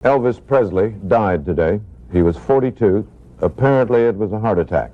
Elvis Presley died today. He was 42. Apparently it was a heart attack.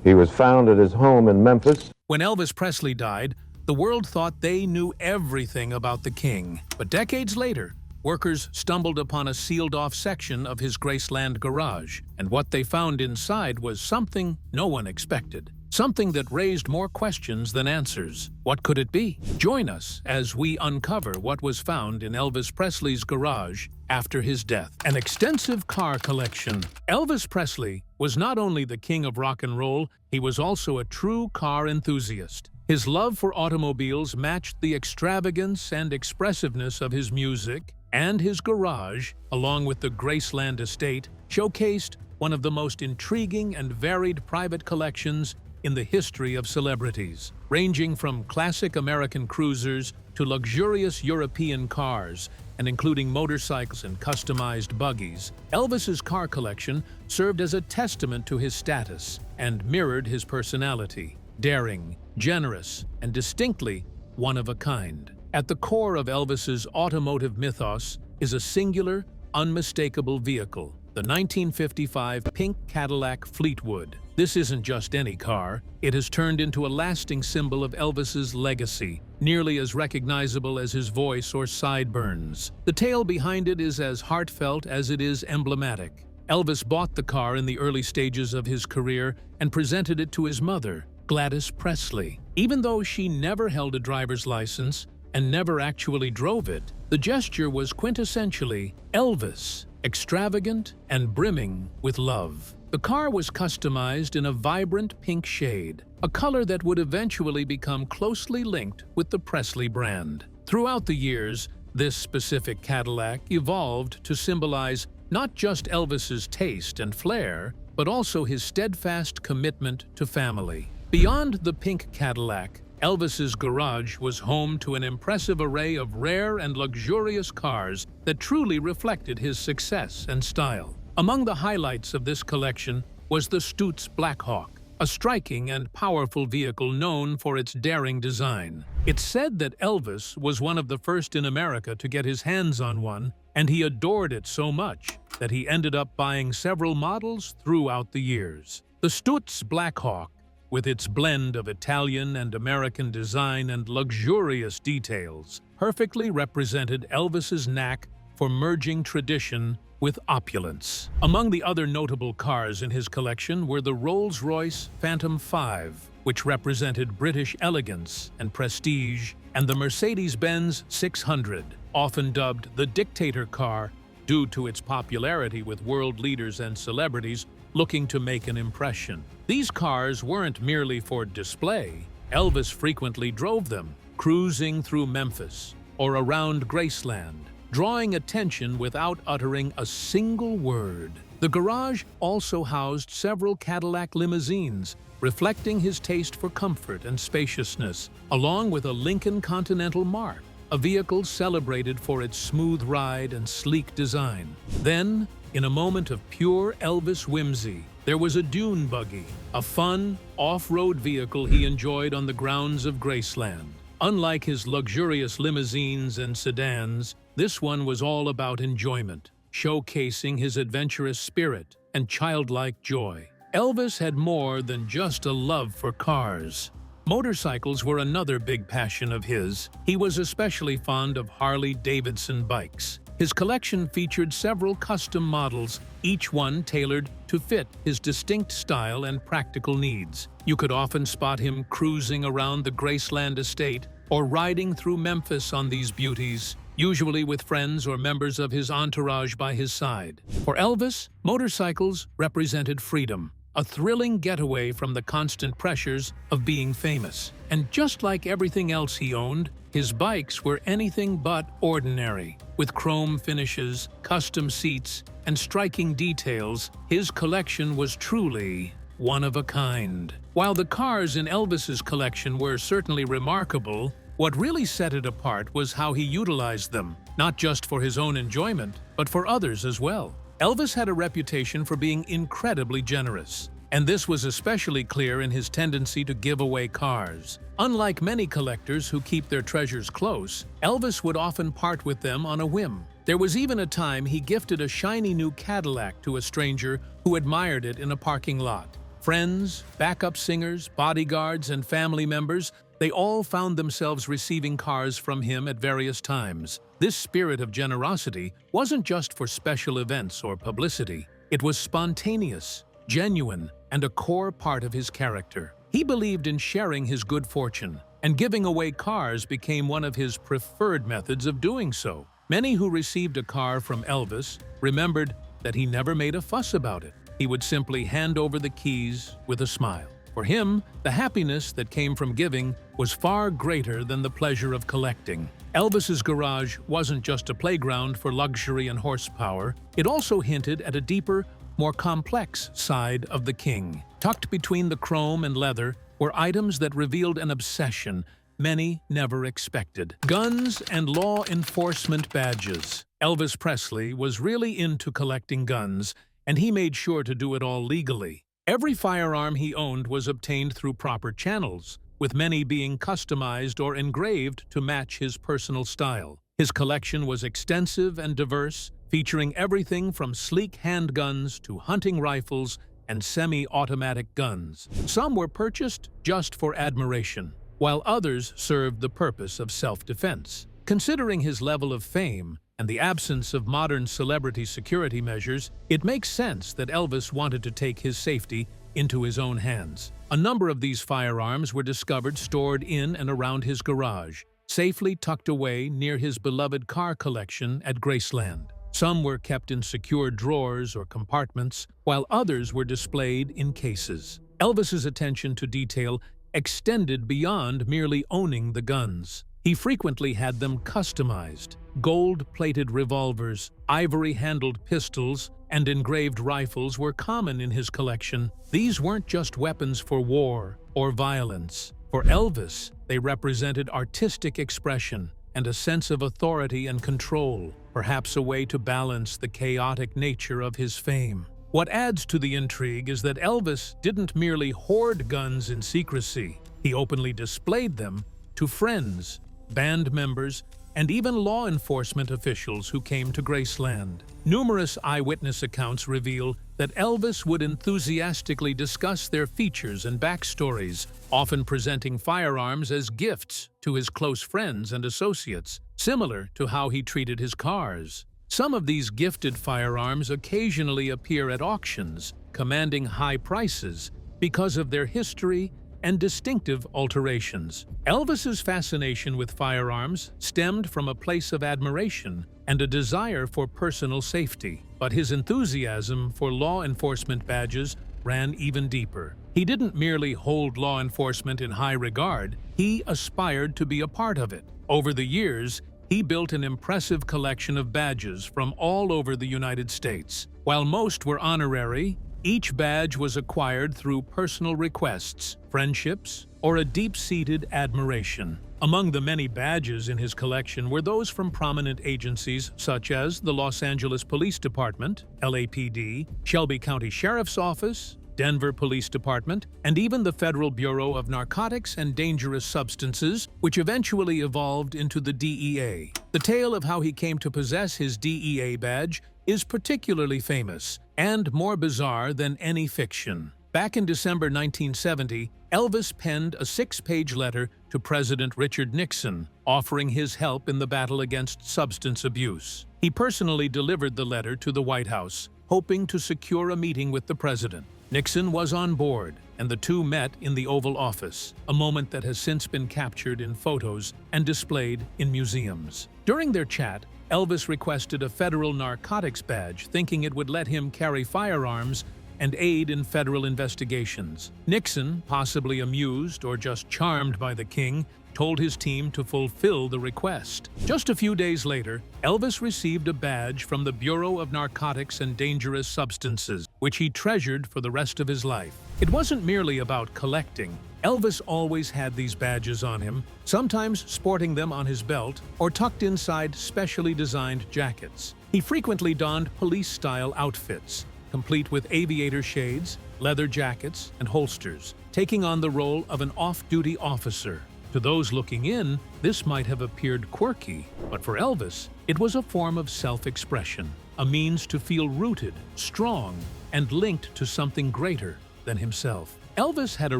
He was found at his home in Memphis. When Elvis Presley died, the world thought they knew everything about the king. But decades later, workers stumbled upon a sealed-off section of his Graceland garage, and what they found inside was something no one expected. Something that raised more questions than answers. What could it be? Join us as we uncover what was found in Elvis Presley's garage after his death. An extensive car collection. Elvis Presley was not only the king of rock and roll, he was also a true car enthusiast. His love for automobiles matched the extravagance and expressiveness of his music, and his garage, along with the Graceland estate, showcased one of the most intriguing and varied private collections in the history of celebrities. Ranging from classic American cruisers to luxurious European cars, and including motorcycles and customized buggies, Elvis's car collection served as a testament to his status and mirrored his personality. Daring, generous, and distinctly one of a kind. At the core of Elvis's automotive mythos is a singular, unmistakable vehicle, the 1955 pink Cadillac Fleetwood. This isn't just any car. It has turned into a lasting symbol of Elvis's legacy, nearly as recognizable as his voice or sideburns. The tale behind it is as heartfelt as it is emblematic. Elvis bought the car in the early stages of his career and presented it to his mother, Gladys Presley. Even though she never held a driver's license and never actually drove it, the gesture was quintessentially Elvis, extravagant and brimming with love. The car was customized in a vibrant pink shade, a color that would eventually become closely linked with the Presley brand. Throughout the years, this specific Cadillac evolved to symbolize not just Elvis's taste and flair, but also his steadfast commitment to family. Beyond the pink Cadillac, Elvis's garage was home to an impressive array of rare and luxurious cars that truly reflected his success and style. Among the highlights of this collection was the Stutz Blackhawk, a striking and powerful vehicle known for its daring design. It's said that Elvis was one of the first in America to get his hands on one, and he adored it so much that he ended up buying several models throughout the years. The Stutz Blackhawk, with its blend of Italian and American design and luxurious details, perfectly represented Elvis's knack for merging tradition with opulence. Among the other notable cars in his collection were the Rolls-Royce Phantom 5, which represented British elegance and prestige, and the Mercedes-Benz 600, often dubbed the dictator car due to its popularity with world leaders and celebrities looking to make an impression. These cars weren't merely for display. Elvis frequently drove them, cruising through Memphis or around Graceland, drawing attention without uttering a single word. The garage also housed several Cadillac limousines, reflecting his taste for comfort and spaciousness, along with a Lincoln Continental Mark, a vehicle celebrated for its smooth ride and sleek design. Then, in a moment of pure Elvis whimsy, there was a dune buggy, a fun, off-road vehicle he enjoyed on the grounds of Graceland. Unlike his luxurious limousines and sedans, this one was all about enjoyment, showcasing his adventurous spirit and childlike joy. Elvis had more than just a love for cars. Motorcycles were another big passion of his. He was especially fond of Harley-Davidson bikes. His collection featured several custom models, each one tailored to fit his distinct style and practical needs. You could often spot him cruising around the Graceland estate or riding through Memphis on these beauties, usually with friends or members of his entourage by his side. For Elvis, motorcycles represented freedom, a thrilling getaway from the constant pressures of being famous. And just like everything else he owned, his bikes were anything but ordinary. With chrome finishes, custom seats, and striking details, his collection was truly one of a kind. While the cars in Elvis's collection were certainly remarkable, what really set it apart was how he utilized them, not just for his own enjoyment, but for others as well. Elvis had a reputation for being incredibly generous, and this was especially clear in his tendency to give away cars. Unlike many collectors who keep their treasures close, Elvis would often part with them on a whim, There was even a time he gifted a shiny new Cadillac to a stranger who admired it in a parking lot. Friends, backup singers, bodyguards, and family members, they all found themselves receiving cars from him at various times. This spirit of generosity wasn't just for special events or publicity. It was spontaneous, genuine, and a core part of his character. He believed in sharing his good fortune, and giving away cars became one of his preferred methods of doing so. Many who received a car from Elvis remembered that he never made a fuss about it. He would simply hand over the keys with a smile. For him, the happiness that came from giving was far greater than the pleasure of collecting. Elvis's garage wasn't just a playground for luxury and horsepower. It also hinted at a deeper, more complex side of the king. Tucked between the chrome and leather were items that revealed an obsession many never expected. Guns and law enforcement badges. Elvis Presley was really into collecting guns, and he made sure to do it all legally. Every firearm he owned was obtained through proper channels, with many being customized or engraved to match his personal style. His collection was extensive and diverse, featuring everything from sleek handguns to hunting rifles and semi-automatic guns. Some were purchased just for admiration, while others served the purpose of self-defense. Considering his level of fame and the absence of modern celebrity security measures, it makes sense that Elvis wanted to take his safety into his own hands. A number of these firearms were discovered stored in and around his garage, safely tucked away near his beloved car collection at Graceland. Some were kept in secure drawers or compartments, while others were displayed in cases. Elvis's attention to detail extended beyond merely owning the guns. He frequently had them customized. Gold-plated revolvers, ivory-handled pistols, and engraved rifles were common in his collection. These weren't just weapons for war or violence. For Elvis, they represented artistic expression and a sense of authority and control, perhaps a way to balance the chaotic nature of his fame. What adds to the intrigue is that Elvis didn't merely hoard guns in secrecy. He openly displayed them to friends, band members, and even law enforcement officials who came to Graceland. Numerous eyewitness accounts reveal that Elvis would enthusiastically discuss their features and backstories, often presenting firearms as gifts to his close friends and associates, similar to how he treated his cars. Some of these gifted firearms occasionally appear at auctions, commanding high prices because of their history and distinctive alterations. Elvis's fascination with firearms stemmed from a place of admiration and a desire for personal safety, but his enthusiasm for law enforcement badges ran even deeper. He didn't merely hold law enforcement in high regard, he aspired to be a part of it. Over the years, he built an impressive collection of badges from all over the United States. While most were honorary, each badge was acquired through personal requests, friendships, or a deep-seated admiration. Among the many badges in his collection were those from prominent agencies such as the Los Angeles Police Department, LAPD, Shelby County Sheriff's Office, Denver Police Department, and even the Federal Bureau of Narcotics and Dangerous Substances, which eventually evolved into the DEA. The tale of how he came to possess his DEA badge is particularly famous and more bizarre than any fiction. Back in December 1970, Elvis penned a 6-page letter to President Richard Nixon, offering his help in the battle against substance abuse. He personally delivered the letter to the White House, hoping to secure a meeting with the president. Nixon was on board, and the two met in the Oval Office, a moment that has since been captured in photos and displayed in museums. During their chat, Elvis requested a federal narcotics badge, thinking it would let him carry firearms and aid in federal investigations. Nixon, possibly amused or just charmed by the king, told his team to fulfill the request. Just a few days later, Elvis received a badge from the Bureau of Narcotics and Dangerous Substances, which he treasured for the rest of his life. It wasn't merely about collecting. Elvis always had these badges on him, sometimes sporting them on his belt or tucked inside specially designed jackets. He frequently donned police-style outfits, complete with aviator shades, leather jackets, and holsters, taking on the role of an off-duty officer. To To those looking in, this might have appeared quirky, but for Elvis, it was a form of self-expression, a means to feel rooted, strong, and linked to something greater than himself. Elvis had a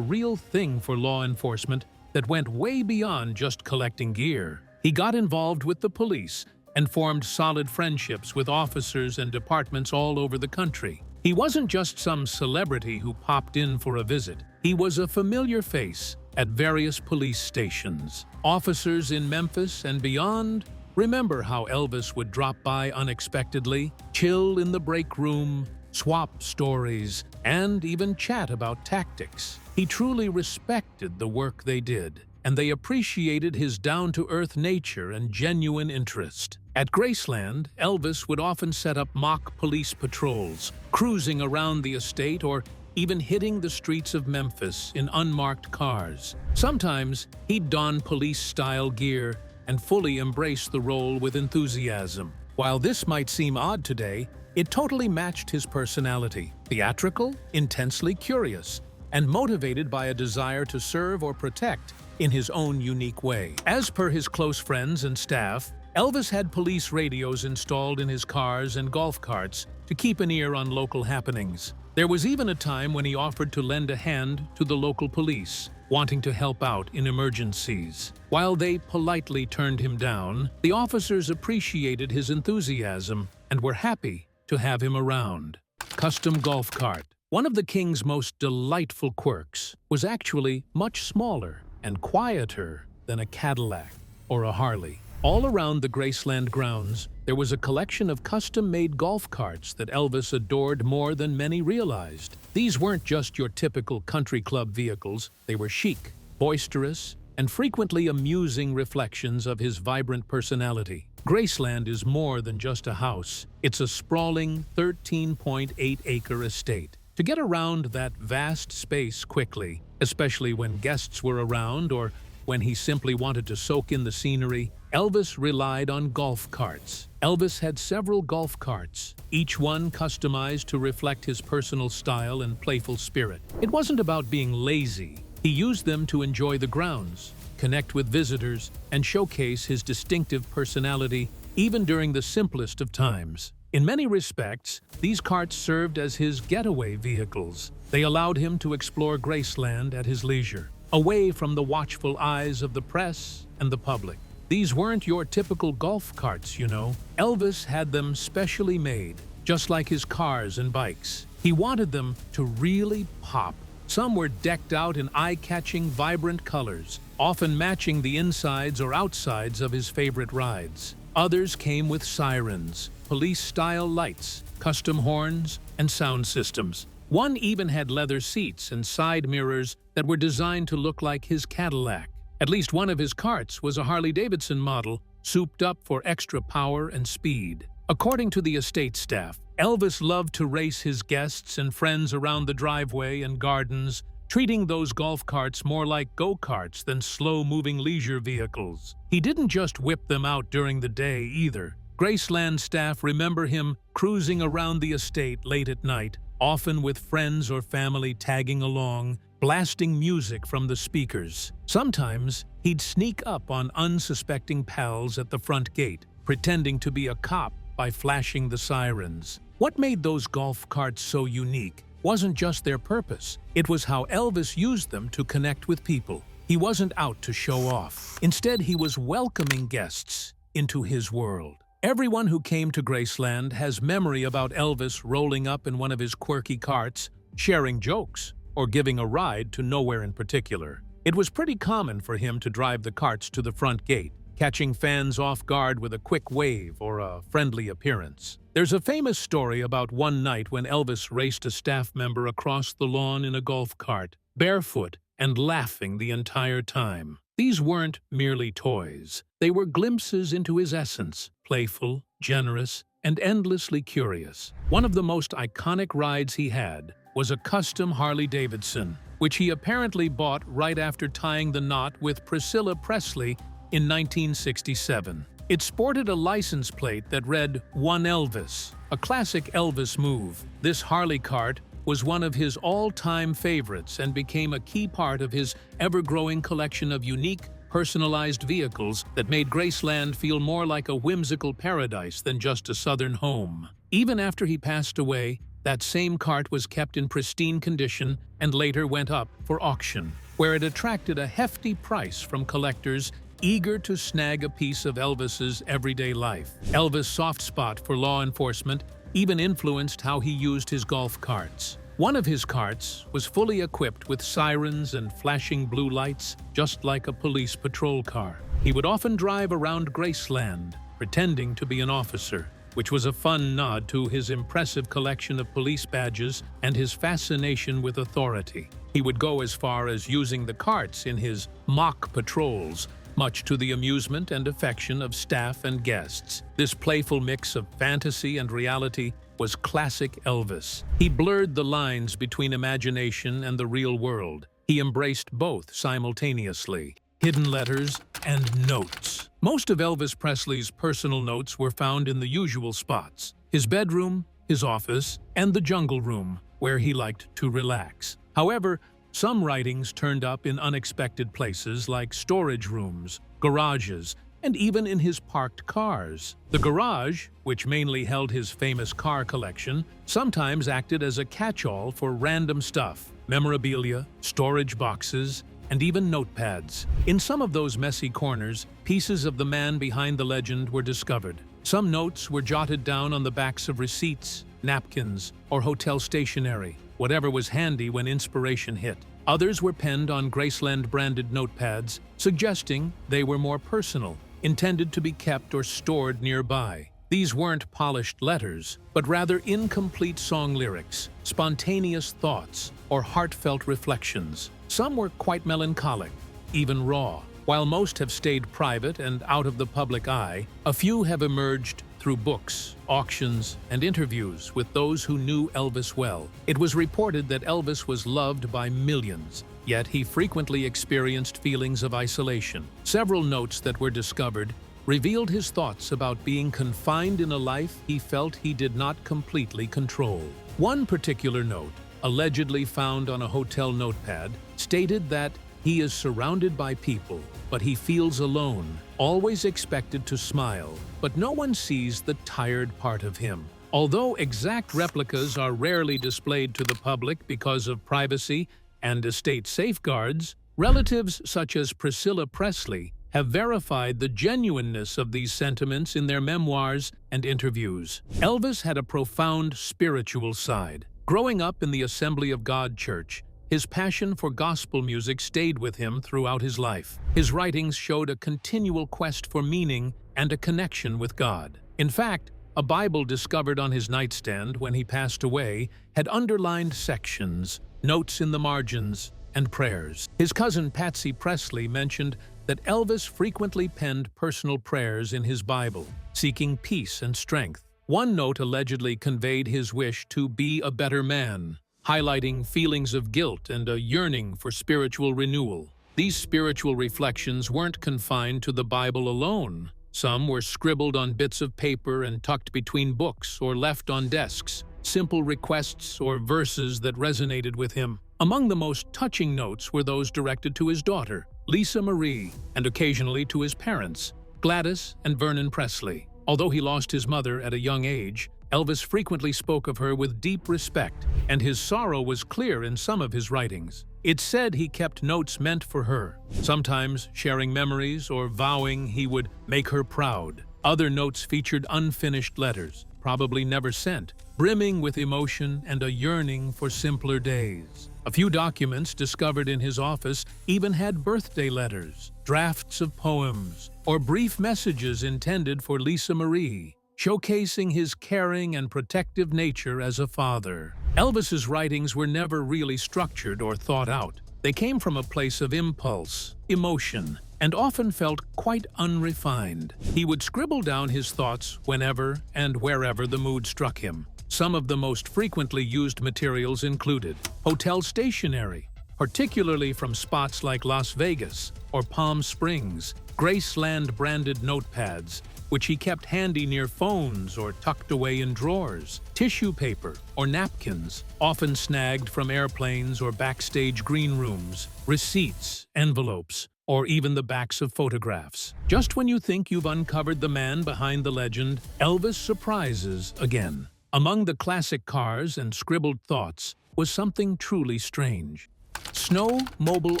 real thing for law enforcement that went way beyond just collecting gear. He got involved with the police and formed solid friendships with officers and departments all over the country. He wasn't just some celebrity who popped in for a visit. He was a familiar face at various police stations. Officers in Memphis and beyond remember how Elvis would drop by unexpectedly, chill in the break room, swap stories, and even chat about tactics. He truly respected the work they did, and they appreciated his down-to-earth nature and genuine interest. At Graceland, Elvis would often set up mock police patrols, cruising around the estate or even hitting the streets of Memphis in unmarked cars. Sometimes he'd don police-style gear and fully embrace the role with enthusiasm. While this might seem odd today, it totally matched his personality: theatrical, intensely curious, and motivated by a desire to serve or protect in his own unique way. As per his close friends and staff, Elvis had police radios installed in his cars and golf carts to keep an ear on local happenings. There was even a time when he offered to lend a hand to the local police, wanting to help out in emergencies. While they politely turned him down, the officers appreciated his enthusiasm and were happy to have him around. Custom golf cart. One of the King's most delightful quirks was actually much smaller and quieter than a Cadillac or a Harley. All around the Graceland grounds, there was a collection of custom-made golf carts that Elvis adored more than many realized. These weren't just your typical country club vehicles. They were chic, boisterous, and frequently amusing reflections of his vibrant personality. Graceland is more than just a house. It's a sprawling 13.8-acre estate. To get around that vast space quickly, especially when guests were around or when he simply wanted to soak in the scenery, Elvis relied on golf carts. Elvis had several golf carts, each one customized to reflect his personal style and playful spirit. It wasn't about being lazy. He used them to enjoy the grounds, connect with visitors, and showcase his distinctive personality even during the simplest of times. In many respects, these carts served as his getaway vehicles. They allowed him to explore Graceland at his leisure, away from the watchful eyes of the press and the public. These weren't your typical golf carts, you know. Elvis had them specially made, just like his cars and bikes. He wanted them to really pop. Some were decked out in eye-catching, vibrant colors, often matching the insides or outsides of his favorite rides. Others came with sirens, police-style lights, custom horns, and sound systems. One even had leather seats and side mirrors that were designed to look like his Cadillac. At least one of his carts was a Harley-Davidson model, souped up for extra power and speed. According to the estate staff, Elvis loved to race his guests and friends around the driveway and gardens, treating those golf carts more like go-karts than slow-moving leisure vehicles. He didn't just whip them out during the day either. Graceland staff remember him cruising around the estate late at night, often with friends or family tagging along, blasting music from the speakers. Sometimes he'd sneak up on unsuspecting pals at the front gate, pretending to be a cop by flashing the sirens. What made those golf carts so unique wasn't just their purpose. It was how Elvis used them to connect with people. He wasn't out to show off. Instead, he was welcoming guests into his world. Everyone who came to Graceland has memory about Elvis rolling up in one of his quirky carts, sharing jokes, or giving a ride to nowhere in particular. It was pretty common for him to drive the carts to the front gate, catching fans off guard with a quick wave or a friendly appearance. There's a famous story about one night when Elvis raced a staff member across the lawn in a golf cart, barefoot and laughing the entire time. These weren't merely toys. They were glimpses into his essence, playful, generous, and endlessly curious. One of the most iconic rides he had was a custom Harley-Davidson, which he apparently bought right after tying the knot with Priscilla Presley in 1967. It sported a license plate that read "One Elvis," a classic Elvis move. This Harley cart was one of his all-time favorites and became a key part of his ever-growing collection of unique, personalized vehicles that made Graceland feel more like a whimsical paradise than just a southern home. Even after he passed away, that same cart was kept in pristine condition and later went up for auction, where it attracted a hefty price from collectors eager to snag a piece of Elvis's everyday life. Elvis' soft spot for law enforcement even influenced how he used his golf carts. One of his carts was fully equipped with sirens and flashing blue lights, just like a police patrol car. He would often drive around Graceland, pretending to be an officer, which was a fun nod to his impressive collection of police badges and his fascination with authority. He would go as far as using the carts in his mock patrols, much to the amusement and affection of staff and guests. This playful mix of fantasy and reality was classic Elvis. He blurred the lines between imagination and the real world. He embraced both simultaneously, hidden letters and notes. Most of Elvis Presley's personal notes were found in the usual spots: his bedroom, his office, and the jungle room, where he liked to relax. However, some writings turned up in unexpected places like storage rooms, garages, and even in his parked cars. The garage, which mainly held his famous car collection, sometimes acted as a catch-all for random stuff: memorabilia, storage boxes, and even notepads. In some of those messy corners, pieces of the man behind the legend were discovered. Some notes were jotted down on the backs of receipts, napkins, or hotel stationery, whatever was handy when inspiration hit. Others were penned on Graceland-branded notepads, suggesting they were more personal, intended to be kept or stored nearby. These weren't polished letters, but rather incomplete song lyrics, spontaneous thoughts, or heartfelt reflections. Some were quite melancholic, even raw. While most have stayed private and out of the public eye, a few have emerged through books, auctions, and interviews with those who knew Elvis well. It was reported that Elvis was loved by millions, yet he frequently experienced feelings of isolation. Several notes that were discovered revealed his thoughts about being confined in a life he felt he did not completely control. One particular note, allegedly found on a hotel notepad, stated that he is surrounded by people, but he feels alone, always expected to smile, but no one sees the tired part of him. Although exact replicas are rarely displayed to the public because of privacy and estate safeguards, relatives such as Priscilla Presley have verified the genuineness of these sentiments in their memoirs and interviews. Elvis had a profound spiritual side. Growing up in the Assembly of God Church, his passion for gospel music stayed with him throughout his life. His writings showed a continual quest for meaning and a connection with God. In fact, a Bible discovered on his nightstand when he passed away had underlined sections, notes in the margins, and prayers. His cousin Patsy Presley mentioned that Elvis frequently penned personal prayers in his Bible, seeking peace and strength. One note allegedly conveyed his wish to be a better man, highlighting feelings of guilt and a yearning for spiritual renewal. These spiritual reflections weren't confined to the Bible alone. Some were scribbled on bits of paper and tucked between books or left on desks, simple requests or verses that resonated with him. Among the most touching notes were those directed to his daughter, Lisa Marie, and occasionally to his parents, Gladys and Vernon Presley. Although he lost his mother at a young age, Elvis frequently spoke of her with deep respect, and his sorrow was clear in some of his writings. It's said he kept notes meant for her, sometimes sharing memories or vowing he would make her proud. Other notes featured unfinished letters, probably never sent, brimming with emotion and a yearning for simpler days. A few documents discovered in his office even had birthday letters, drafts of poems, or brief messages intended for Lisa Marie, showcasing his caring and protective nature as a father. Elvis's writings were never really structured or thought out. They came from a place of impulse, emotion, and often felt quite unrefined. He would scribble down his thoughts whenever and wherever the mood struck him. Some of the most frequently used materials included hotel stationery, particularly from spots like Las Vegas or Palm Springs, Graceland-branded notepads, which he kept handy near phones or tucked away in drawers, tissue paper or napkins, often snagged from airplanes or backstage green rooms, receipts, envelopes, or even the backs of photographs. Just when you think you've uncovered the man behind the legend, Elvis surprises again. Among the classic cars and scribbled thoughts was something truly strange. Snowmobile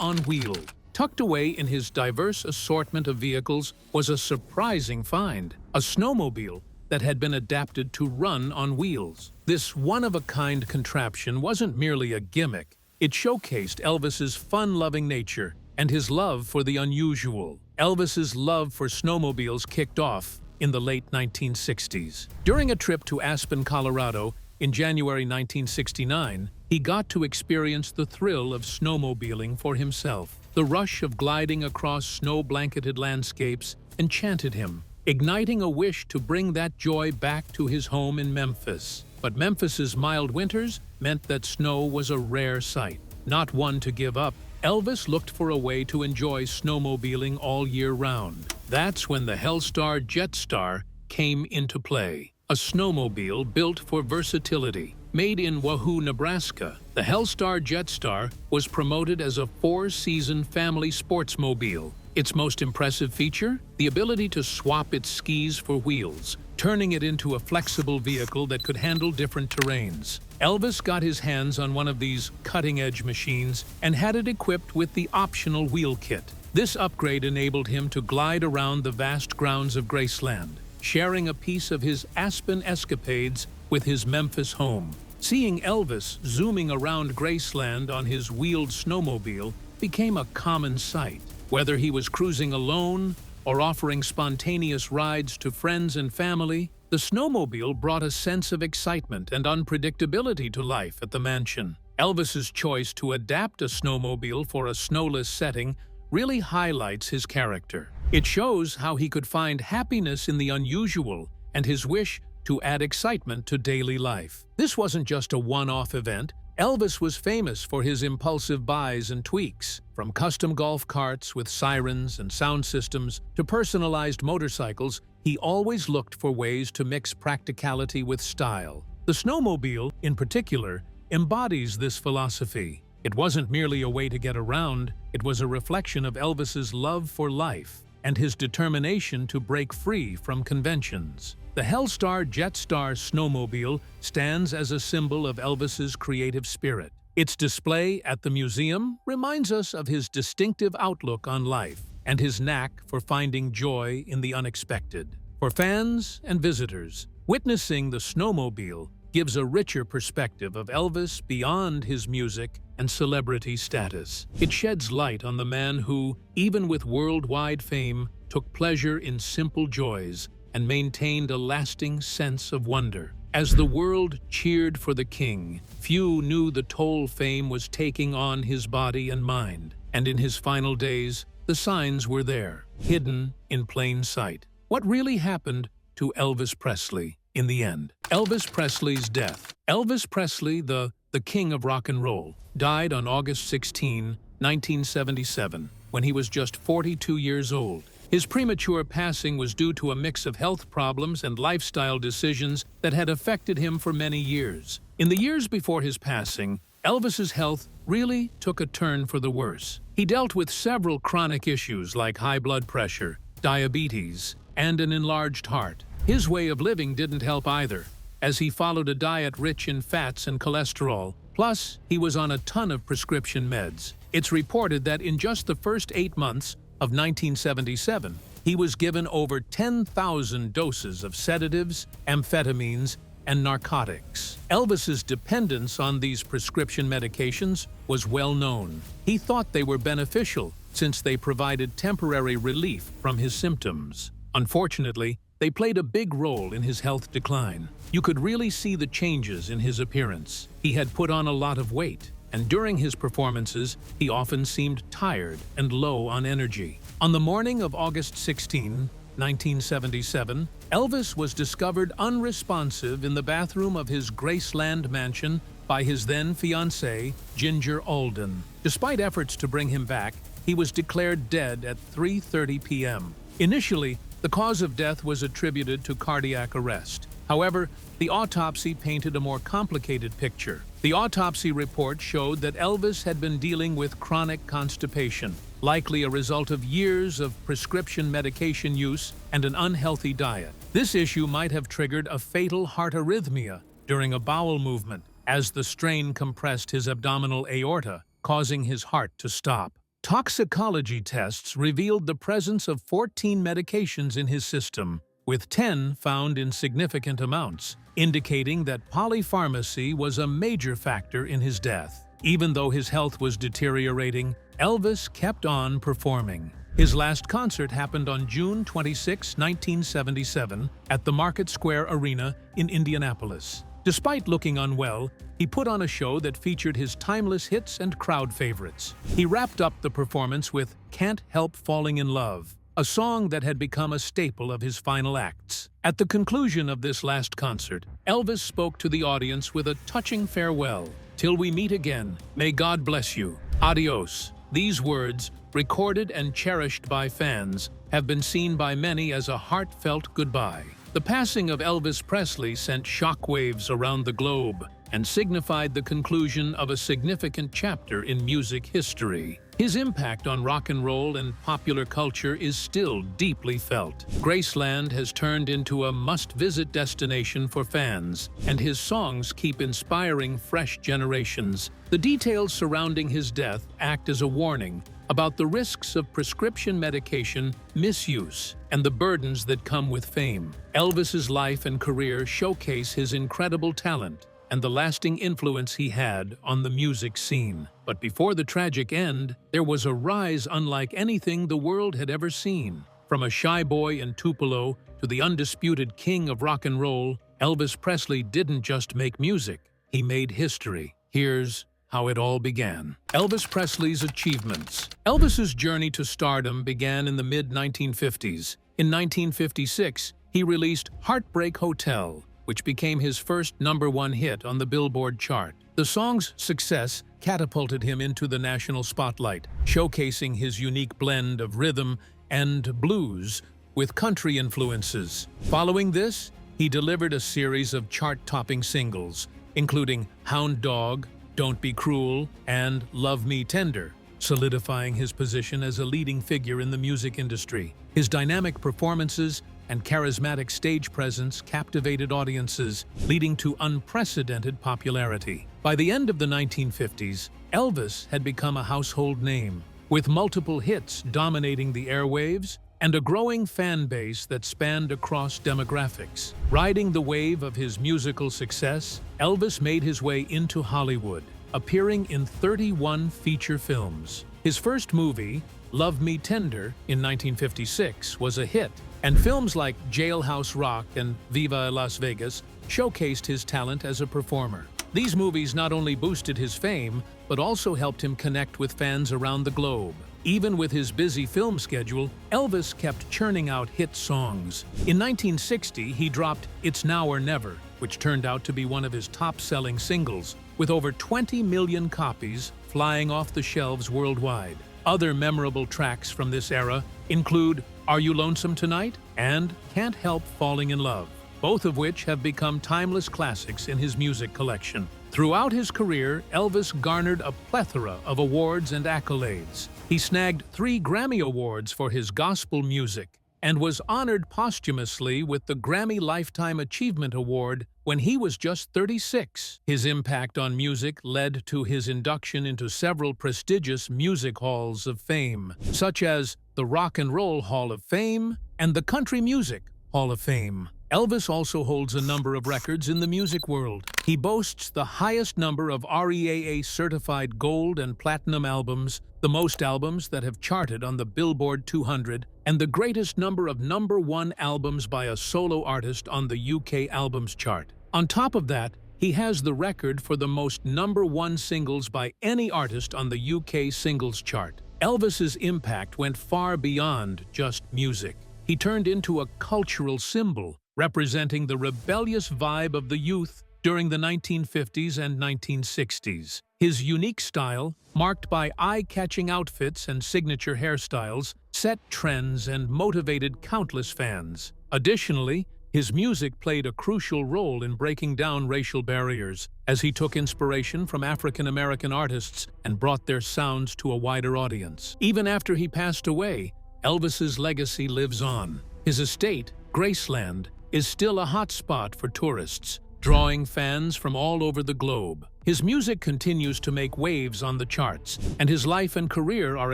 on wheel. Tucked away in his diverse assortment of vehicles was a surprising find, a snowmobile that had been adapted to run on wheels. This one-of-a-kind contraption wasn't merely a gimmick. It showcased Elvis's fun-loving nature and his love for the unusual. Elvis's love for snowmobiles kicked off in the late 1960s. During a trip to Aspen, Colorado, in January 1969, he got to experience the thrill of snowmobiling for himself. The rush of gliding across snow-blanketed landscapes enchanted him, igniting a wish to bring that joy back to his home in Memphis. But Memphis's mild winters meant that snow was a rare sight. Not one to give up, Elvis looked for a way to enjoy snowmobiling all year round. That's when the Hellstar Jetstar came into play. A snowmobile built for versatility. Made in Wahoo, Nebraska, the Hellstar Jetstar was promoted as a four-season family sportsmobile. Its most impressive feature? The ability to swap its skis for wheels, turning it into a flexible vehicle that could handle different terrains. Elvis got his hands on one of these cutting-edge machines and had it equipped with the optional wheel kit. This upgrade enabled him to glide around the vast grounds of Graceland, sharing a piece of his Aspen escapades with his Memphis home. Seeing Elvis zooming around Graceland on his wheeled snowmobile became a common sight. Whether he was cruising alone or offering spontaneous rides to friends and family, the snowmobile brought a sense of excitement and unpredictability to life at the mansion. Elvis's choice to adapt a snowmobile for a snowless setting really highlights his character. It shows how he could find happiness in the unusual and his wish to add excitement to daily life. This wasn't just a one-off event. Elvis was famous for his impulsive buys and tweaks. From custom golf carts with sirens and sound systems to personalized motorcycles, he always looked for ways to mix practicality with style. The snowmobile, in particular, embodies this philosophy. It wasn't merely a way to get around, it was a reflection of Elvis's love for life and his determination to break free from conventions. The Hellstar Jetstar snowmobile stands as a symbol of Elvis's creative spirit. Its display at the museum reminds us of his distinctive outlook on life and his knack for finding joy in the unexpected. For fans and visitors, witnessing the snowmobile gives a richer perspective of Elvis beyond his music and celebrity status. It sheds light on the man who, even with worldwide fame, took pleasure in simple joys and maintained a lasting sense of wonder. As the world cheered for the king, few knew the toll fame was taking on his body and mind. And in his final days, the signs were there, hidden in plain sight. What really happened to Elvis Presley in the end? Elvis Presley's death. Elvis Presley, the king of rock and roll, died on August 16, 1977, when he was just 42 years old. His premature passing was due to a mix of health problems and lifestyle decisions that had affected him for many years. In the years before his passing, Elvis's health really took a turn for the worse. He dealt with several chronic issues like high blood pressure, diabetes, and an enlarged heart. His way of living didn't help either, as he followed a diet rich in fats and cholesterol. Plus, he was on a ton of prescription meds. It's reported that in just the first 8 months of 1977, he was given over 10,000 doses of sedatives, amphetamines, and narcotics. Elvis's dependence on these prescription medications was well known. He thought they were beneficial since they provided temporary relief from his symptoms. Unfortunately, they played a big role in his health decline. You could really see the changes in his appearance. He had put on a lot of weight, and during his performances, he often seemed tired and low on energy. On the morning of August 16, 1977, Elvis was discovered unresponsive in the bathroom of his Graceland mansion by his then-fiancée, Ginger Alden. Despite efforts to bring him back, he was declared dead at 3:30 p.m. Initially, the cause of death was attributed to cardiac arrest. However, the autopsy painted a more complicated picture. The autopsy report showed that Elvis had been dealing with chronic constipation, likely a result of years of prescription medication use and an unhealthy diet. This issue might have triggered a fatal heart arrhythmia during a bowel movement, as the strain compressed his abdominal aorta, causing his heart to stop. Toxicology tests revealed the presence of 14 medications in his system, with 10 found in significant amounts, indicating that polypharmacy was a major factor in his death. Even though his health was deteriorating, Elvis kept on performing. His last concert happened on June 26, 1977, at the Market Square Arena in Indianapolis. Despite looking unwell, he put on a show that featured his timeless hits and crowd favorites. He wrapped up the performance with "Can't Help Falling in Love," a song that had become a staple of his final acts. At the conclusion of this last concert, Elvis spoke to the audience with a touching farewell. "Till we meet again, may God bless you. Adios." These words, recorded and cherished by fans, have been seen by many as a heartfelt goodbye. The passing of Elvis Presley sent shockwaves around the globe and signified the conclusion of a significant chapter in music history. His impact on rock and roll and popular culture is still deeply felt. Graceland has turned into a must-visit destination for fans, and his songs keep inspiring fresh generations. The details surrounding his death act as a warning about the risks of prescription medication misuse and the burdens that come with fame. Elvis's life and career showcase his incredible talent and the lasting influence he had on the music scene. But before the tragic end, there was a rise unlike anything the world had ever seen. From a shy boy in Tupelo to the undisputed king of rock and roll, Elvis Presley didn't just make music, he made history. Here's how it all began. Elvis Presley's achievements. Elvis's journey to stardom began in the mid-1950s. In 1956, he released Heartbreak Hotel, which became his first #1 hit on the Billboard chart. The song's success catapulted him into the national spotlight, showcasing his unique blend of rhythm and blues with country influences. Following this, he delivered a series of chart-topping singles, including Hound Dog, Don't Be Cruel, and Love Me Tender, solidifying his position as a leading figure in the music industry. His dynamic performances and charismatic stage presence captivated audiences, leading to unprecedented popularity. By the end of the 1950s, Elvis had become a household name, with multiple hits dominating the airwaves and a growing fan base that spanned across demographics. Riding the wave of his musical success, Elvis made his way into Hollywood, appearing in 31 feature films. His first movie, Love Me Tender, in 1956, was a hit, and films like Jailhouse Rock and Viva Las Vegas showcased his talent as a performer. These movies not only boosted his fame, but also helped him connect with fans around the globe. Even with his busy film schedule, Elvis kept churning out hit songs. In 1960, he dropped It's Now or Never, which turned out to be one of his top-selling singles, with over 20 million copies flying off the shelves worldwide. Other memorable tracks from this era include Are You Lonesome Tonight? And Can't Help Falling in Love, both of which have become timeless classics in his music collection. Throughout his career, Elvis garnered a plethora of awards and accolades. He snagged 3 Grammy Awards for his gospel music and was honored posthumously with the Grammy Lifetime Achievement Award when he was just 36. His impact on music led to his induction into several prestigious music halls of fame, such as the Rock and Roll Hall of Fame and the Country Music Hall of Fame. Elvis also holds a number of records in the music world. He boasts the highest number of REAA-certified gold and platinum albums, the most albums that have charted on the Billboard 200, and the greatest number of #1 albums by a solo artist on the UK Albums Chart. On top of that, he has the record for the most #1 singles by any artist on the UK Singles Chart. Elvis's impact went far beyond just music. He turned into a cultural symbol, representing the rebellious vibe of the youth during the 1950s and 1960s. His unique style, marked by eye-catching outfits and signature hairstyles, set trends and motivated countless fans. Additionally, His music played a crucial role in breaking down racial barriers, as he took inspiration from African American artists and brought their sounds to a wider audience. Even after he passed away, Elvis's legacy lives on. His estate, Graceland, is still a hot spot for tourists, drawing fans from all over the globe. His music continues to make waves on the charts, and his life and career are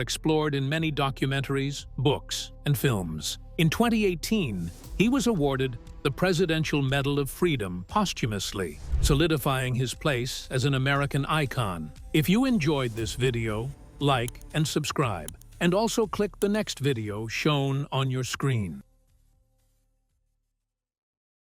explored in many documentaries, books, and films. In 2018, he was awarded the Presidential Medal of Freedom posthumously, solidifying his place as an American icon. If you enjoyed this video, like and subscribe, and also click the next video shown on your screen.